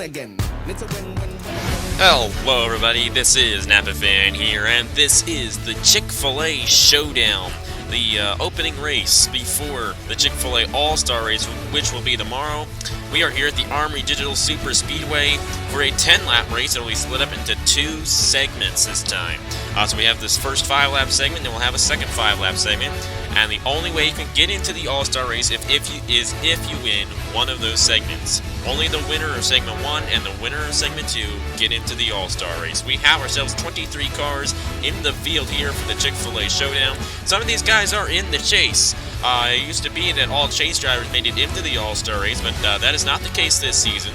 again. It's a win-win. Hello everybody, this is Napa Fan here, and this is the Chick-Fil-A Showdown, the opening race before the Chick-Fil-A All-Star Race, which will be tomorrow. We are here at the Armory Digital Superspeedway for a 10-lap race that will be split up into 2 segments this time. So we have this first 5-lap segment, then we'll have a second 5-lap segment, and the only way you can get into the All-Star Race is if you win one of those segments. Only the winner of Segment 1 and the winner of Segment 2 get into the All-Star Race. We have ourselves 23 cars in the field here for the Chick-Fil-A Showdown. Some of these guys are in the chase. It used to be that all chase drivers made it into the All-Star Race, but that is not the case this season.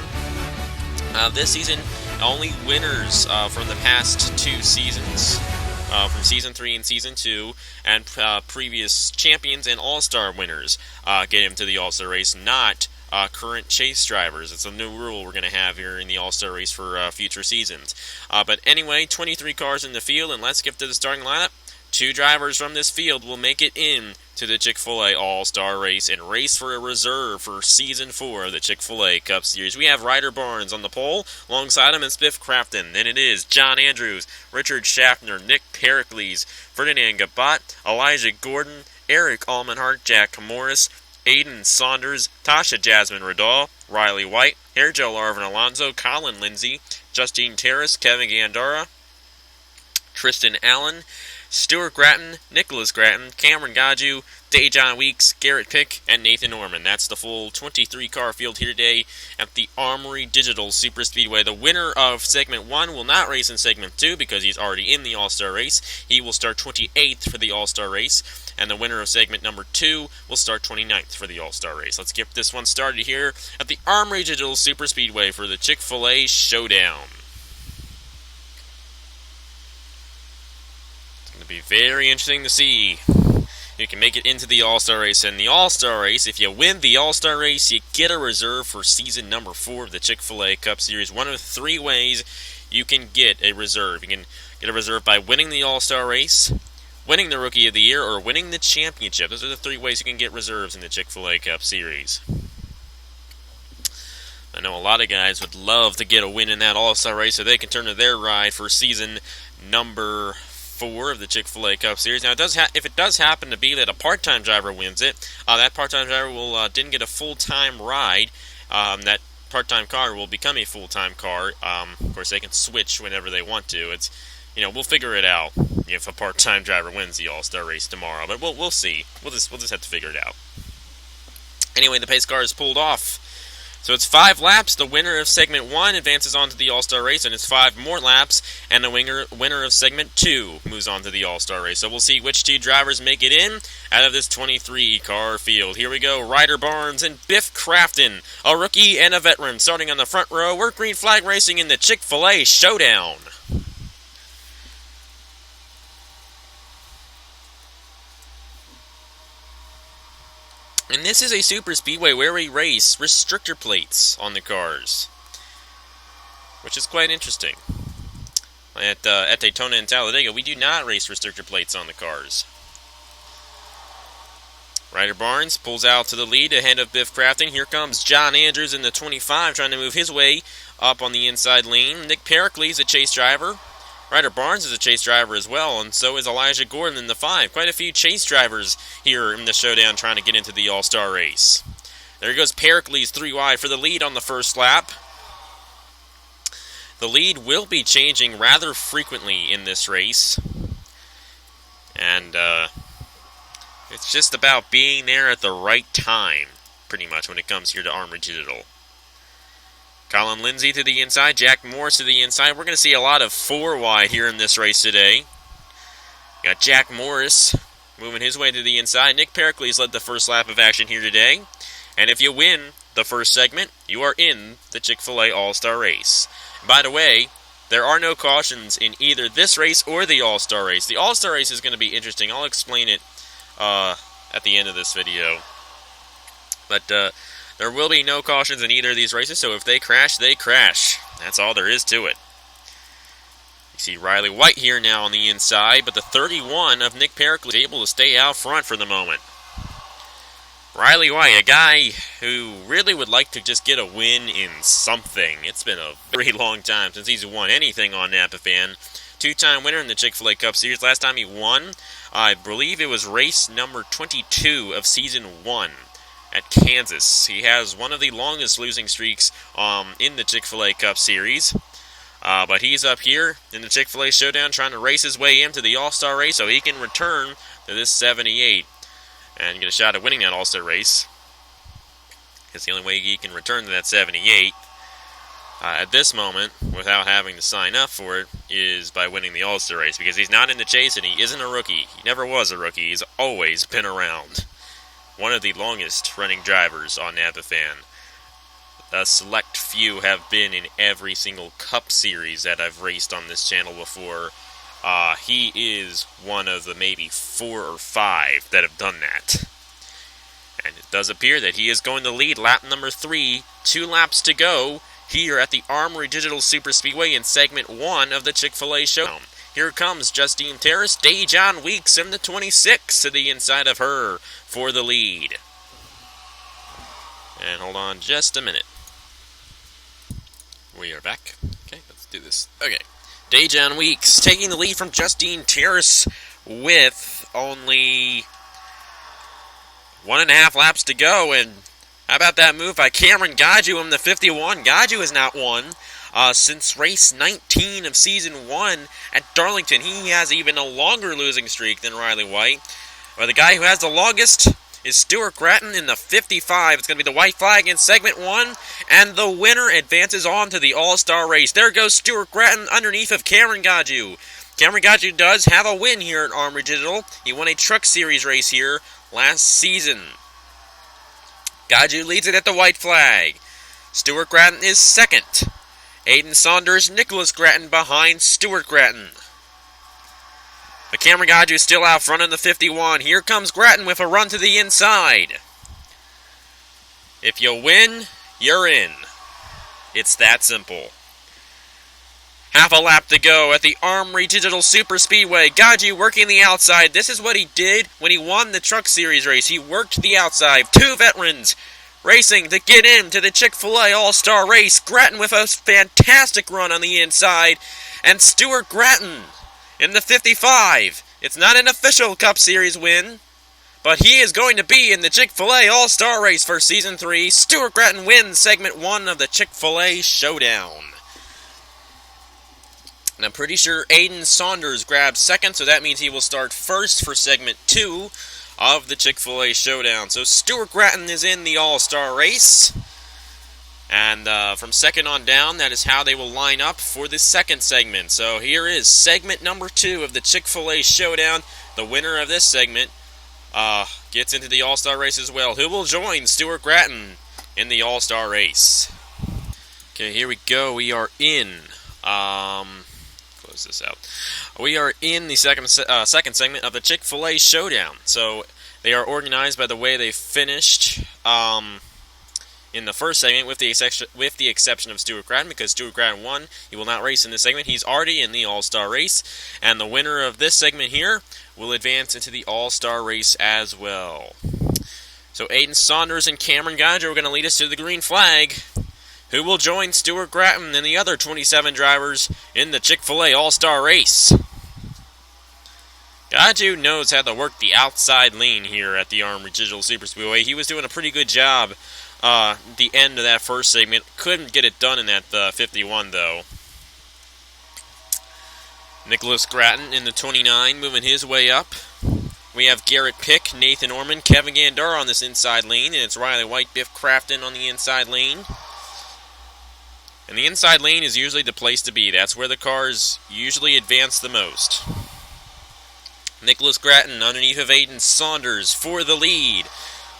This season, only winners from the past 2 seasons, from Season 3 and Season 2, and previous champions and All-Star winners get into the All-Star Race, not current chase drivers. It's a new rule we're going to have here in the All-Star Race for future seasons. But anyway, 23 cars in the field, and let's get to the starting lineup. 2 drivers from this field will make it in to the Chick-Fil-A All-Star Race and race for a reserve for Season 4 of the Chick-Fil-A Cup Series. We have Ryder Barnes on the pole. Alongside him is Biff Crafton. Then it is John Andrews, Richard Schaffner, Nick Pericles, Ferdinand Gabat, Elijah Gordon, Eric Almenhart, Jack Morris, Aiden Saunders, Tasha Jasmine Radall, Riley White, Hairgel Arvin Alonso, Colin Lindsay, Justine Terrace, Kevin Gandara, Tristan Allen, Stuart Gratton, Nicholas Gratton, Cameron Gaju, Dejon Weeks, Garrett Pick, and Nathan Norman. That's the full 23-car field here today at the Armory Digital Superspeedway. The winner of Segment 1 will not race in Segment 2 because he's already in the All-Star Race. He will start 28th for the All-Star Race, and the winner of Segment number 2 will start 29th for the All-Star Race. Let's get this one started here at the Armory Digital Superspeedway for the Chick-Fil-A Showdown. Be very interesting to see who can make it into the All-Star Race. And the All-Star Race, if you win the All-Star Race, you get a reserve for Season number 4 of the Chick-Fil-A Cup Series. One of 3 ways you can get a reserve. You can get a reserve by winning the All-Star Race, winning the Rookie of the Year, or winning the championship. Those are the 3 ways you can get reserves in the Chick-Fil-A Cup Series. I know a lot of guys would love to get a win in that All-Star Race so they can turn to their ride for Season number 4 of the Chick-Fil-A Cup Series. Now, if it does happen to be that a part-time driver wins it, that part-time driver didn't get a full-time ride. That part-time car will become a full-time car. Of course, they can switch whenever they want to. It's, we'll figure it out if a part-time driver wins the All-Star Race tomorrow. But we'll see. We'll just have to figure it out. Anyway, the pace car is pulled off. So it's 5 laps. The winner of Segment 1 advances on to the All-Star Race, and it's 5 more laps, and the winner of Segment 2 moves on to the All-Star Race. So we'll see which 2 drivers make it in out of this 23-car field. Here we go, Ryder Barnes and Biff Crafton, a rookie and a veteran. Starting on the front row, we're Green Flag Racing in the Chick-Fil-A Showdown. And this is a super speedway where we race restrictor plates on the cars, which is quite interesting. At Daytona and Talladega, we do not race restrictor plates on the cars. Ryder Barnes pulls out to the lead ahead of Biff Crafton. Here comes John Andrews in the 25, trying to move his way up on the inside lane. Nick Pericles, a chase driver. Ryder Barnes is a chase driver as well, and so is Elijah Gordon in the 5. Quite a few chase drivers here in the Showdown trying to get into the All-Star Race. There goes Pericles 3 wide for the lead on the first lap. The lead will be changing rather frequently in this race. And it's just about being there at the right time, pretty much, when it comes here to Armory Digital. Colin Lindsay to the inside, Jack Morris to the inside. We're going to see a lot of 4 wide here in this race today. Got Jack Morris moving his way to the inside. Nick Pericles led the first lap of action here today. And if you win the first segment, you are in the Chick-Fil-A All-Star Race. By the way, there are no cautions in either this race or the All-Star Race. The All-Star Race is going to be interesting. I'll explain it at the end of this video. But there will be no cautions in either of these races, so if they crash, they crash. That's all there is to it. You see Riley White here now on the inside, but the 31 of Nick Pericles is able to stay out front for the moment. Riley White, a guy who really would like to just get a win in something. It's been a very long time since he's won anything on Napa Fan. Two-time winner in the Chick-Fil-A Cup Series. Last time he won, I believe it was race number 22 of Season 1 at Kansas. He has one of the longest losing streaks in the Chick-Fil-A Cup Series. But he's up here in the Chick-Fil-A Showdown trying to race his way into the All-Star race so he can return to this 78 and get a shot at winning that All-Star race. It's the only way he can return to that 78 at this moment without having to sign up for it is by winning the All-Star race, because he's not in the chase and he isn't a rookie. He never was a rookie. He's always been around. One of the longest running drivers on Napa Fan. A select few have been in every single Cup Series that I've raced on this channel before. He is one of the maybe 4 or 5 that have done that. And it does appear that he is going to lead lap number 3, 2 laps to go, here at the Armory Digital Superspeedway in segment 1 of the Chick-Fil-A Showdown. Here comes Justine Terrace, Dejon Weeks in the 26 to the inside of her for the lead. And hold on just a minute. We are back. Okay, let's do this. Okay. Dejon Weeks taking the lead from Justine Terrace with only 1.5 laps to go. And how about that move by Cameron Gaju in the 51? Gaju has not won since race 19 of Season 1 at Darlington. He has even a longer losing streak than Riley White. But the guy who has the longest is Stuart Gratton in the 55. It's going to be the white flag in segment 1, and the winner advances on to the All-Star race. There goes Stuart Gratton underneath of Cameron Gaju. Cameron Gaju does have a win here at Armory Digital. He won a Truck Series race here last season. Gaju leads it at the white flag. Stuart Gratton is second. Aiden Saunders, Nicholas Gratton behind Stuart Gratton. But Cameron Gaju is still out front in the 51. Here comes Gratton with a run to the inside. If you win, you're in. It's that simple. Half a lap to go at the Armory Digital Superspeedway. Gaju working the outside. This is what he did when he won the Truck Series race. He worked the outside. 2 veterans racing to get into the Chick-Fil-A All-Star race. Gratton with a fantastic run on the inside. And Stuart Gratton in the 55. It's not an official Cup Series win, but he is going to be in the Chick-Fil-A All-Star race for Season 3. Stuart Gratton wins segment 1 of the Chick-Fil-A Showdown. And I'm pretty sure Aiden Saunders grabbed second, so that means he will start first for segment 2 of the Chick-Fil-A Showdown. So Stuart Gratton is in the All-Star race. And from second on down, that is how they will line up for the second segment. So here is segment number 2 of the Chick-Fil-A Showdown. The winner of this segment gets into the All-Star race as well. Who will join Stuart Gratton in the All-Star race? Okay, here we go. We are in. Close this out. We are in the second segment of the Chick-Fil-A Showdown. So they are organized by the way they finished. In the first segment, with the exception of Stuart Gratton, because Stuart Gratton won, he will not race in this segment. He's already in the All-Star race, and the winner of this segment here will advance into the All-Star race as well. So Aiden Saunders and Cameron Gaju are going to lead us to the green flag. Who will join Stuart Gratton and the other 27 drivers in the Chick-Fil-A All-Star race? Gaju knows how to work the outside lane here at the Armory Digital Superspeedway. He was doing a pretty good job the end of that first segment. Couldn't get it done in that 51, though. Nicholas Gratton in the 29, moving his way up. We have Garrett Pick, Nathan Orman, Kevin Gandar on this inside lane, and it's Riley White, Biff Crafton on the inside lane. And the inside lane is usually the place to be. That's where the cars usually advance the most. Nicholas Gratton underneath of Aiden Saunders for the lead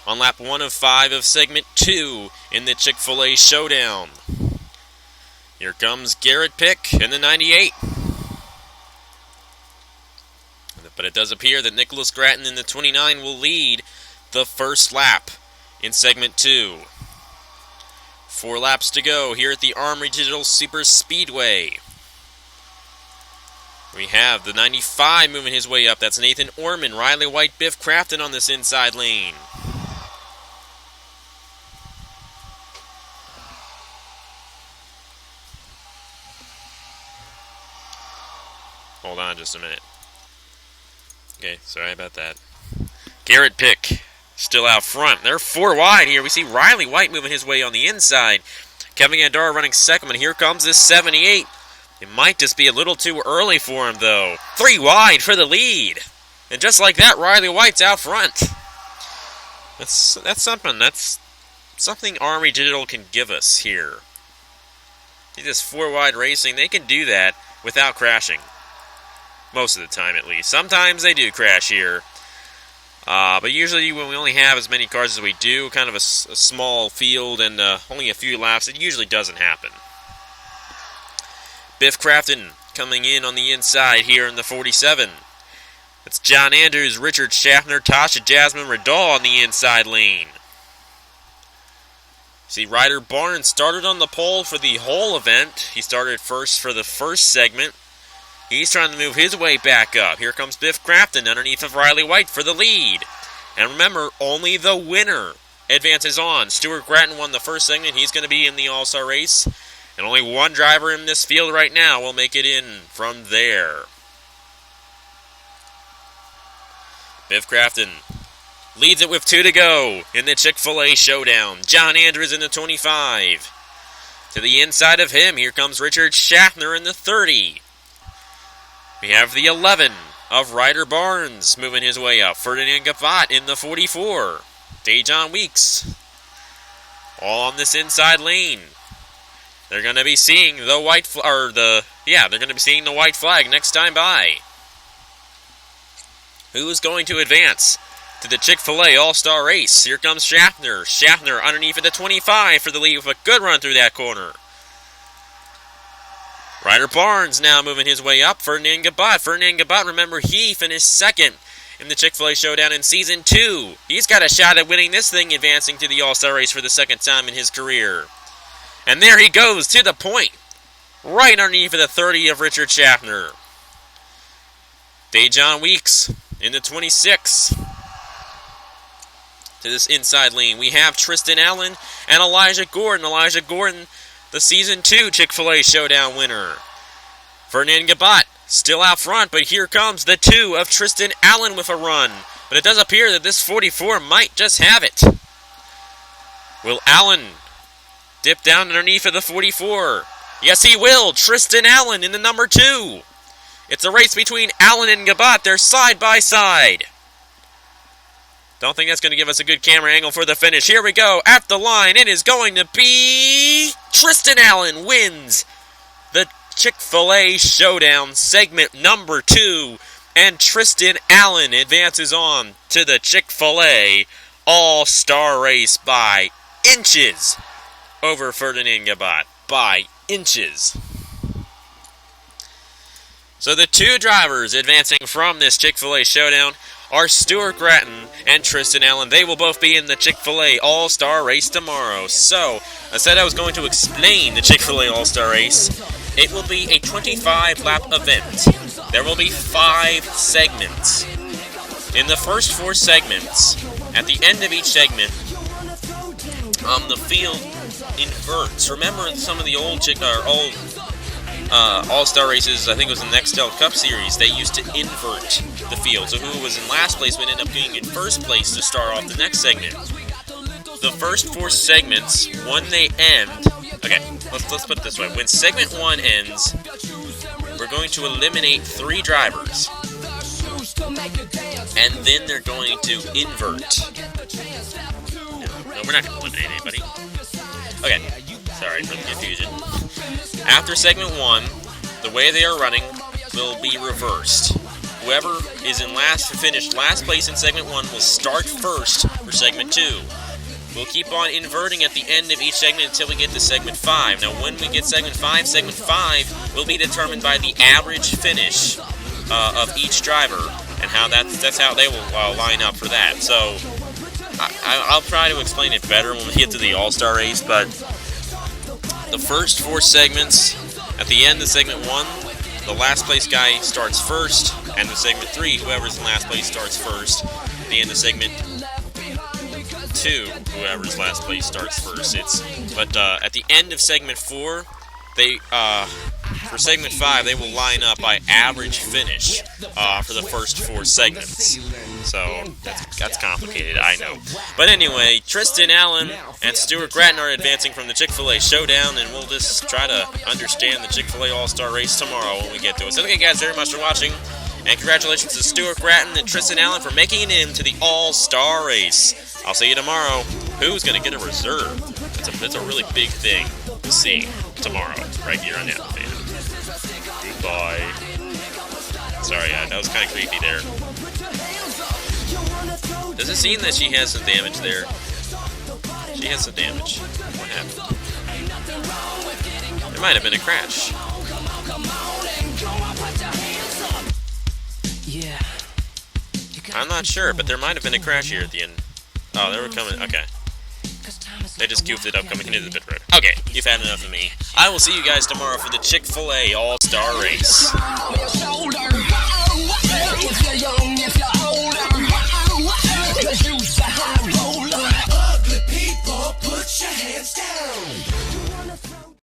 on lap 1 of 5 of segment 2 in the Chick-Fil-A Showdown. Here comes Garrett Pick in the 98. But it does appear that Nicholas Gratton in the 29 will lead the first lap in segment 2. 4 laps to go here at the Armory Digital Superspeedway. We have the 95 moving his way up. That's Nathan Orman, Riley White, Biff Crafton on this inside lane. Hold on just a minute. Okay, sorry about that. Garrett Pick still out front. They're 4 wide here. We see Riley White moving his way on the inside. Kevin Gandara running second, and here comes this 78. It might just be a little too early for him, though. 3 wide for the lead. And just like that, Riley White's out front. That's something. That's something Armory Digital can give us here. See this 4 wide racing, they can do that without crashing. Most of the time, at least. Sometimes they do crash here. But usually when we only have as many cars as we do, kind of a small field and only a few laps, it usually doesn't happen. Biff Crafton coming in on the inside here in the 47. It's John Andrews, Richard Schaffner, Tasha Jasmine Riddall on the inside lane. See, Ryder Barnes started on the pole for the whole event. He started first for the first segment. He's trying to move his way back up. Here comes Biff Crafton underneath of Riley White for the lead. And remember, only the winner advances on. Stuart Gratton won the first segment. He's going to be in the All-Star race. And only one driver in this field right now will make it in from there. Biff Crafton leads it with 2 to go in the Chick-Fil-A Showdown. John Andrews in the 25. To the inside of him, here comes Richard Schaffner in the 30. We have the 11 of Ryder Barnes moving his way up. Ferdinand Gavot in the 44. Dejon Weeks all on this inside lane. They're going to be seeing the white they're going to be seeing the white flag next time by. Who is going to advance to the Chick-fil-A All-Star race? Here comes Schaffner. Schaffner underneath at the 25 for the lead with a good run through that corner. Ryder Barnes now moving his way up. Ferdinand Gabot. Ferdinand Gabot, remember, he finished second in the Chick-fil-A Showdown in Season 2. He's got a shot at winning this thing, advancing to the All-Star race for the second time in his career. And there he goes to the point. Right underneath of the 30 of Richard Schaffner. Dejon Weeks in the 26. To this inside lane, we have Tristan Allen and Elijah Gordon. Elijah Gordon, the Season 2 Chick-fil-A Showdown winner. Ferdinand Gabot still out front, but here comes the 2 of Tristan Allen with a run. But it does appear that this 44 might just have it. Will Allen dip down underneath of the 44? Yes, he will. Tristan Allen in the number 2. It's a race between Allen and Gabot. They're side by side. Don't think that's going to give us a good camera angle for the finish. Here we go. At the line, it is going to be Tristan Allen wins the Chick-fil-A Showdown segment number 2. And Tristan Allen advances on to the Chick-fil-A All-Star race by inches over Ferdinand Gabot. By inches. So the 2 drivers advancing from this Chick-fil-A Showdown are Stuart Gratton and Tristan Allen. They will both be in the Chick-fil-A All-Star race tomorrow. So, I said I was going to explain the Chick-fil-A All-Star race. It will be a 25-lap event. There will be 5 segments. In the first 4 segments, at the end of each segment, the field inverts. Remember some of the old All-Star races, I think it was in the Nextel Cup Series, they used to invert the field. So who was in last place would end up being in first place to start off the next segment. The first 4 segments, when they end... Okay, let's put it this way. When segment 1 ends, we're going to eliminate 3 drivers. And then they're going to invert. No, we're not going to eliminate anybody. Okay, sorry for the confusion. After segment 1, the way they are running will be reversed. Whoever is finished last place in segment 1 will start first for segment 2. We'll keep on inverting at the end of each segment until we get to segment 5. Now, when we get segment 5 will be determined by the average finish of each driver, and how that's how they will line up for that. So, I'll try to explain it better when we get to the All-Star race, but the first 4 segments, at the end of segment 1, the last place guy starts first, and in segment 3, whoever's in last place starts first. At the end of segment 2, whoever's last place starts first. But at the end of segment 4, For segment 5, they will line up by average finish for the first 4 segments. So that's complicated, I know. But anyway, Tristan Allen and Stuart Gratton are advancing from the Chick-Fil-A Showdown, and we'll just try to understand the Chick-Fil-A All-Star Race tomorrow when we get to it. So thank you guys very much for watching, and congratulations to Stuart Gratton and Tristan Allen for making it into the All-Star Race. I'll see you tomorrow. Who's going to get a reserve? That's a really big thing to see tomorrow, right here on NRLOA. Goodbye. Sorry, that was kind of creepy there. Does it seem that she has some damage there? She has some damage. What happened? There might have been a crash. I'm not sure, but there might have been a crash here at the end. Oh, they were coming. Okay. They just goofed it up coming into the pit road. Okay, you've had enough of me. I will see you guys tomorrow for the Chick-Fil-A All-Star Race.